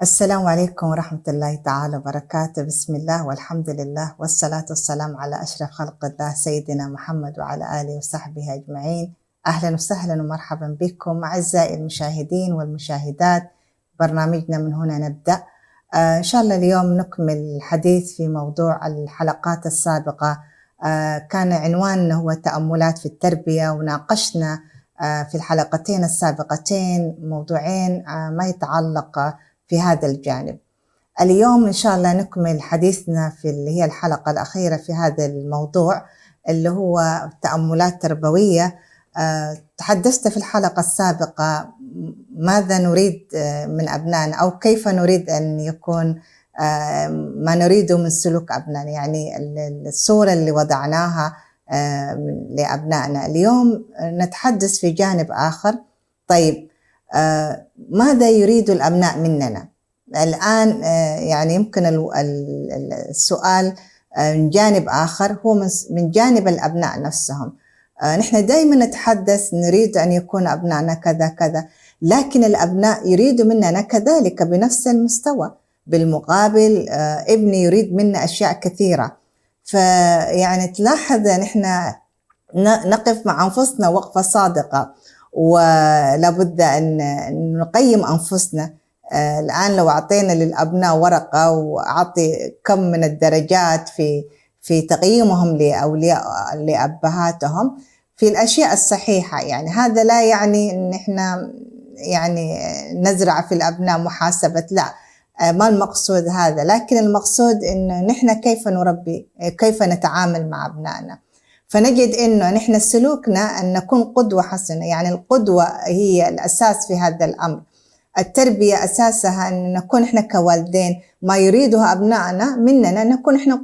السلام عليكم ورحمة الله تعالى وبركاته. بسم الله والحمد لله والصلاة والسلام على أشرف خلق الله سيدنا محمد وعلى آله وصحبه أجمعين. أهلا وسهلا ومرحبا بكم أعزائي المشاهدين والمشاهدات. برنامجنا من هنا نبدأ. إن شاء الله اليوم نكمل الحديث في موضوع الحلقات السابقة. كان عنواننا هو تأملات في التربية، وناقشنا في الحلقتين السابقتين موضوعين ما يتعلق في هذا الجانب. اليوم إن شاء الله نكمل حديثنا في اللي هي الحلقة الأخيرة في هذا الموضوع اللي هو تأملات تربوية. تحدثت في الحلقة السابقة ماذا نريد من أبنائنا، أو كيف نريد أن يكون ما نريده من سلوك أبنائنا، يعني الصورة اللي وضعناها لأبنائنا. اليوم نتحدث في جانب آخر. طيب، ماذا يريد الأبناء مننا الآن؟ يعني يمكن السؤال من جانب آخر، هو من جانب الأبناء نفسهم. نحن دائما نتحدث نريد أن يكون أبنائنا كذا كذا، لكن الأبناء يريدوا مننا كذلك بنفس المستوى. بالمقابل ابني يريد منا أشياء كثيرة. فيعني تلاحظ نحن نقف مع أنفسنا وقفة صادقة، ولابد أن نقيم أنفسنا. الآن لو أعطينا للأبناء ورقة وأعطي كم من الدرجات في تقييمهم لأبهاتهم في الأشياء الصحيحة، يعني هذا لا يعني أن إحنا يعني نزرع في الأبناء محاسبة، لا، ما المقصود هذا. لكن المقصود أنه نحن كيف نربي، كيف نتعامل مع أبنائنا. فنجد إنه نحن سلوكنا أن نكون قدوة حسنة، يعني القدوة هي الأساس في هذا الأمر. التربية أساسها أن نكون إحنا كوالدين ما يريده أبنائنا مننا نكون إحنا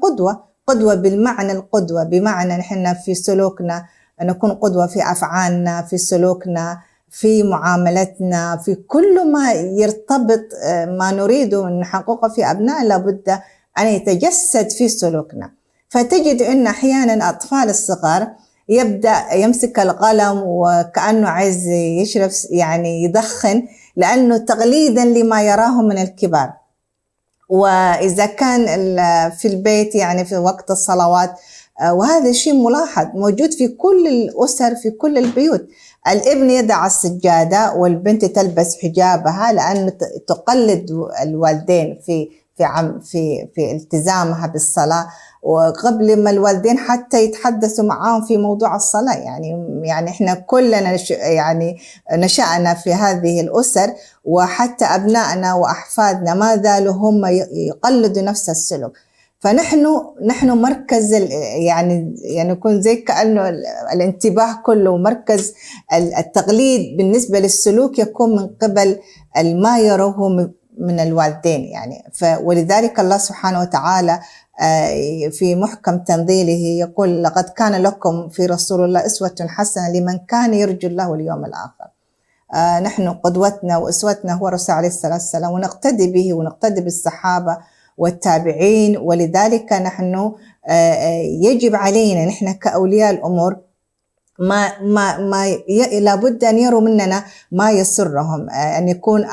قدوة بالمعنى القدوة، بمعنى نحن في سلوكنا نكون قدوة، في أفعالنا، في سلوكنا، في معاملتنا، في كل ما يرتبط ما نريده أن نحققه في أبنائنا لابد أن يتجسد في سلوكنا. فتجد أن أحيانا أطفال الصغار يبدأ يمسك القلم وكأنه عايز يشرب، يعني يدخن، لأنه تقليدا لما يراه من الكبار. وإذا كان في البيت يعني في وقت الصلوات، وهذا الشيء ملاحظ موجود في كل الأسر، في كل البيوت. الابن يدع السجادة والبنت تلبس حجابها لأنه تقلد الوالدين في التزامها بالصلاة، وقبل ما الوالدين حتى يتحدثوا معاهم في موضوع الصلاة. يعني إحنا كلنا يعني نشأنا في هذه الأسر، وحتى أبنائنا وأحفادنا ما زالوا هم يقلدوا نفس السلوك. فنحن مركز يعني يكون زي كأنه الانتباه كله مركز التقليد بالنسبة للسلوك يكون من قبل ما يروه من الوالدين. يعني ولذلك الله سبحانه وتعالى في محكم تنزيله يقول: لقد كان لكم في رسول الله أسوة حسنة لمن كان يرجو الله واليوم الآخر. نحن قدوتنا وأسوتنا هو الرسول عليه الصلاة والسلام، ونقتدي به ونقتدي بالصحابة والتابعين. ولذلك نحن يجب علينا نحن كأولياء الأمور ما لابد أن يروا مننا ما يسرهم، أن يكون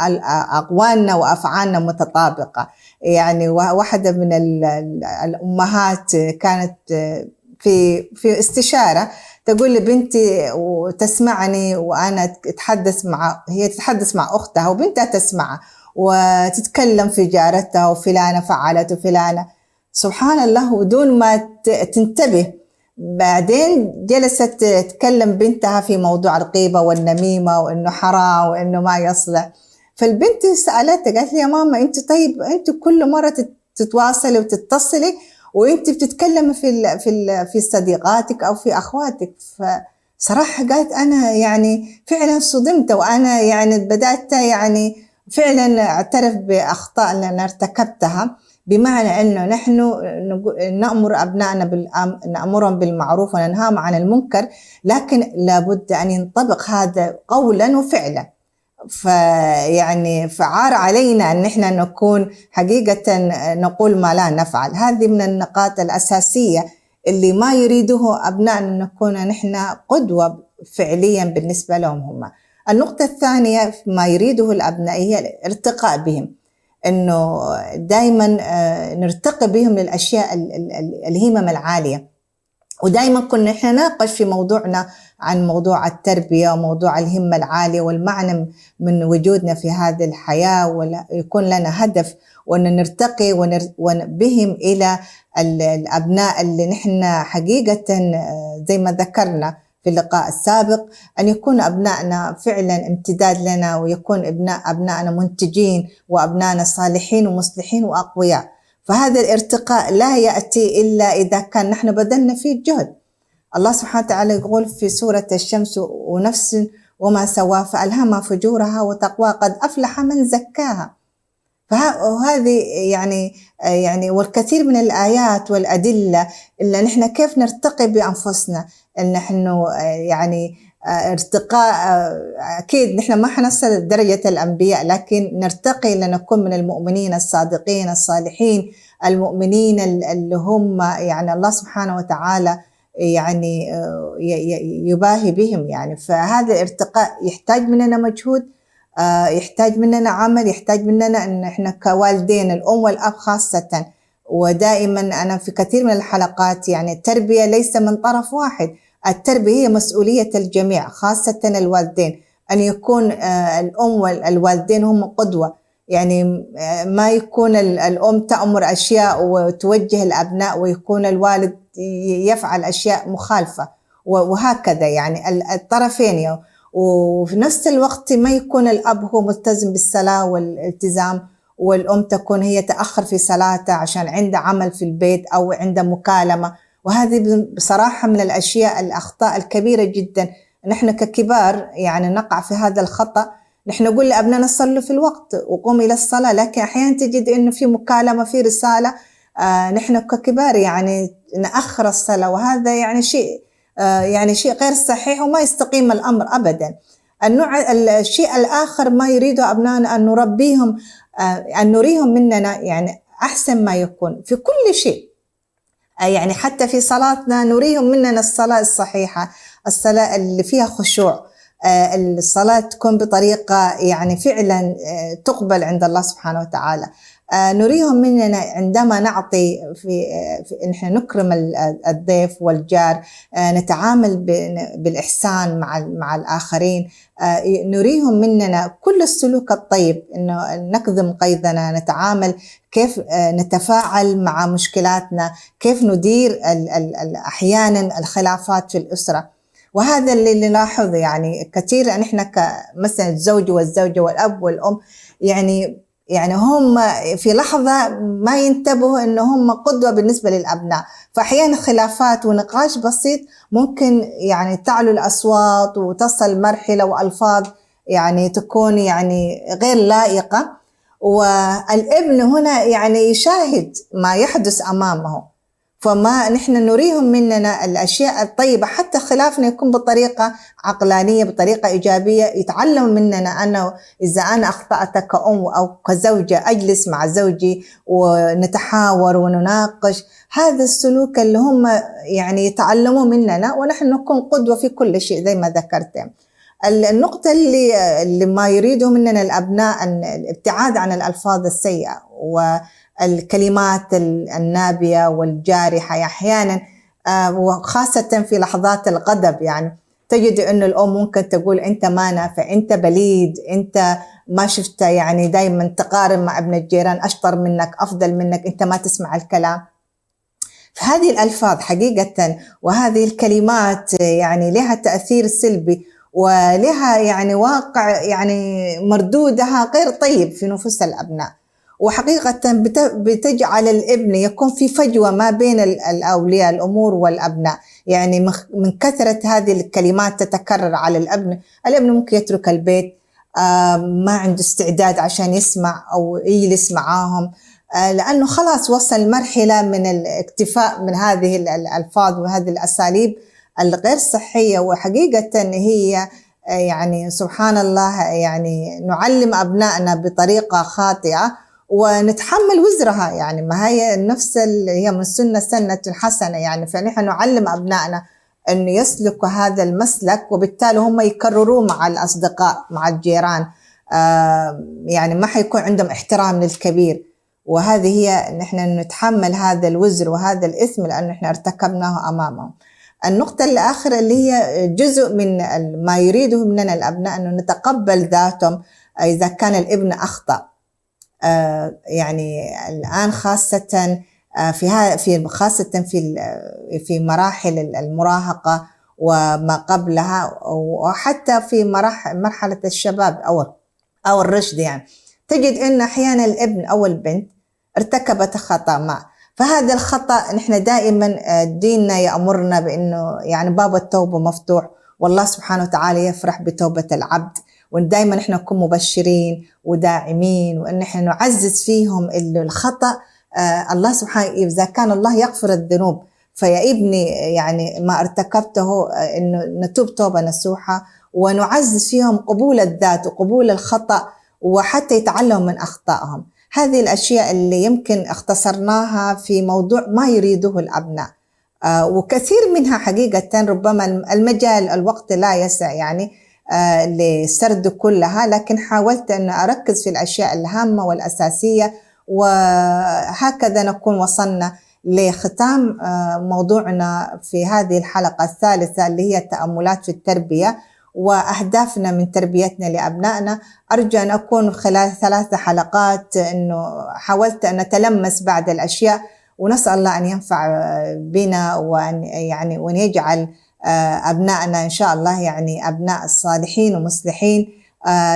أقوالنا وأفعالنا متطابقة. يعني واحدة من الأمهات كانت في استشارة تقول لبنتي وتسمعني وأنا هي تتحدث مع أختها وبنتها تسمعها وتتكلم في جارتها وفلانة فعلت وفلانة، سبحان الله، ودون ما تنتبه. بعدين جلست تتكلم بنتها في موضوع الغيبة والنميمة وإنه حرام وإنه ما يصلح. فالبنت سألتها قالت لي: يا ماما أنت كل مرة تتواصلي وتتصلي وأنت بتتكلمي في صديقاتك أو في أخواتك. فصراحة قالت: أنا يعني فعلا صدمت، وأنا يعني بدأت يعني فعلا أعترف بأخطاء اللي أنا ارتكبتها. بمعنى أنه نحن نأمر أبنائنا نأمرهم بالمعروف وننهاهم عن المنكر، لكن لابد أن ينطبق هذا قولا وفعلا. فعار علينا أن نحن نكون حقيقة نقول ما لا نفعل. هذه من النقاط الأساسية اللي ما يريده أبنائنا، نكون نحن قدوة فعليا بالنسبة لهم هم. النقطة الثانية ما يريده الأبناء هي الارتقاء بهم. إنه دايما نرتقي بهم للأشياء الهمم العالية. ودايما كنا إحنا نناقش في موضوعنا عن موضوع التربية وموضوع الهمة العالية والمعنى من وجودنا في هذه الحياة، ويكون لنا هدف وأن نرتقي بهم إلى الأبناء اللي نحن حقيقة زي ما ذكرنا في اللقاء السابق، أن يكون أبنائنا فعلا امتداد لنا، ويكون أبنائنا منتجين وأبنائنا صالحين ومصلحين وأقوياء. فهذا الارتقاء لا يأتي إلا إذا كان نحن بذلنا فيه الجهد. الله سبحانه وتعالى يقول في سورة الشمس: ونفس وما سواه فألهمها فجورها وتقواها قد أفلح من زكاها. فهذه يعني والكثير من الآيات والأدلة اللي نحن كيف نرتقي بأنفسنا، إن نحن يعني ارتقاء أكيد نحن ما حنصل درجة الأنبياء، لكن نرتقي لنكون من المؤمنين الصادقين الصالحين المؤمنين اللي هم يعني الله سبحانه وتعالى يعني يباهي بهم يعني. فهذا الارتقاء يحتاج مننا مجهود، يحتاج مننا عمل، يحتاج مننا أن احنا كوالدين الأم والأب خاصة. ودائما أنا في كثير من الحلقات يعني التربية ليس من طرف واحد، التربية هي مسؤولية الجميع خاصة الوالدين، أن يكون الأم والوالدين هم قدوة. يعني ما يكون الأم تأمر أشياء وتوجه الأبناء ويكون الوالد يفعل أشياء مخالفة، وهكذا يعني الطرفين. وفي نفس الوقت ما يكون الأب هو ملتزم بالصلاة والالتزام، والأم تكون هي تأخر في صلاتها عشان عنده عمل في البيت أو عنده مكالمة. وهذه بصراحة من الأشياء الأخطاء الكبيرة جدا. نحن ككبار يعني نقع في هذا الخطأ، نحن نقول لأبنائنا صلوا في الوقت وقوموا إلى الصلاة، لكن أحيانا تجد إنه في مكالمة في رسالة، نحن ككبار يعني نأخر الصلاة، وهذا يعني شيء غير صحيح وما يستقيم الأمر أبدا. الشيء الآخر ما يريده أبنائنا أن نربيهم، أن نريهم مننا يعني أحسن ما يكون في كل شيء. يعني حتى في صلاتنا نريهم مننا الصلاة الصحيحة، الصلاة اللي فيها خشوع، الصلاة تكون بطريقة يعني فعلا تقبل عند الله سبحانه وتعالى. نريهم مننا عندما نعطي في نحن نكرم الضيف والجار، نتعامل بالإحسان مع الآخرين، نريهم مننا كل السلوك الطيب، إنه نكظم غيظنا، نتعامل كيف نتفاعل مع مشكلاتنا، كيف ندير أحيانا الخلافات في الأسرة. وهذا اللي نلاحظه يعني كثير، نحن مثلا الزوج والزوجة والأب والأم يعني هم في لحظة ما ينتبهوا إن هم قدوة بالنسبة للأبناء، فأحيانا خلافات ونقاش بسيط ممكن يعني تعلو الأصوات وتصل مرحلة وألفاظ يعني تكون يعني غير لائقة، والابن هنا يعني يشاهد ما يحدث أمامه. فما نحن نريهم مننا الأشياء الطيبة، حتى خلافنا يكون بطريقة عقلانية بطريقة إيجابية، يتعلم مننا أنه إذا أنا أخطأت كأم أو كزوجة أجلس مع زوجي ونتحاور ونناقش. هذا السلوك اللي هم يعني يتعلموا مننا، ونحن نكون قدوة في كل شيء زي ما ذكرت. النقطة اللي ما يريده مننا الأبناء أن الابتعاد عن الألفاظ السيئة والكلمات النابية والجارحة أحيانا، وخاصة في لحظات الغضب. يعني تجد أن الأم ممكن تقول أنت ما نافع، أنت بليد، أنت ما شفت، يعني دايما تقارن مع ابن الجيران، أشطر منك، أفضل منك، أنت ما تسمع الكلام. فهذه الألفاظ حقيقة وهذه الكلمات يعني لها تأثير سلبي، ولها يعني واقع يعني مردودها غير طيب في نفوس الأبناء. وحقيقة بتجعل الابن يكون في فجوة ما بين الأولياء الأمور والأبناء، يعني من كثرة هذه الكلمات تتكرر على الابن ممكن يترك البيت، ما عنده استعداد عشان يسمع أو يجلس معاهم، لأنه خلاص وصل مرحلة من الاكتفاء من هذه الألفاظ وهذه الأساليب الغير صحية. وحقيقة هي يعني سبحان الله يعني نعلم أبنائنا بطريقة خاطئة ونتحمل وزرها، يعني ما هي النفس اللي هي من سنة حسنة يعني. فنحن نعلم أبنائنا أن يسلكوا هذا المسلك، وبالتالي هم يكرروه مع الأصدقاء مع الجيران. يعني ما حيكون عندهم احترام للكبير، وهذه هي نحن نتحمل هذا الوزر وهذا الإثم لأن نحن ارتكبناه أمامهم. النقطة الآخرة اللي هي جزء من ما يريده مننا الأبناء أنه نتقبل ذاتهم إذا كان الابن أخطأ. يعني الآن خاصة في مراحل المراهقة وما قبلها، وحتى في مرحلة الشباب أو الرشد، يعني تجد أن أحيانا الابن أو البنت ارتكبت خطأ ما، فهذا الخطأ نحن دائما ديننا يأمرنا بأنه يعني باب التوبة مفتوح، والله سبحانه وتعالى يفرح بتوبة العبد، ودائما نحن نكون مبشرين وداعمين، وأن نحن نعزز فيهم الخطأ. الله سبحانه إذا كان الله يغفر الذنوب، فيا ابني يعني ما ارتكبته إنه نتوب توبة نصوحة، ونعزز فيهم قبول الذات وقبول الخطأ، وحتى يتعلموا من أخطائهم. هذه الأشياء اللي يمكن اختصرناها في موضوع ما يريده الأبناء، وكثير منها حقيقة ربما المجال الوقت لا يسع يعني لسرد كلها، لكن حاولت أن أركز في الأشياء الهامة والأساسية، وهكذا نكون وصلنا لختام موضوعنا في هذه الحلقة الثالثة اللي هي التأملات في التربية وأهدافنا من تربيتنا لأبنائنا. أرجو أن أكون خلال 3 حلقات أنه حاولت أن أتلمس بعض الأشياء، ونسأل الله أن ينفع بنا وأن يجعل أبنائنا إن شاء الله يعني أبناء صالحين ومصلحين.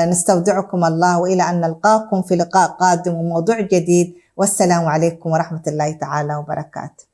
نستودعكم الله، وإلى أن نلقاكم في لقاء قادم وموضوع جديد، والسلام عليكم ورحمة الله تعالى وبركاته.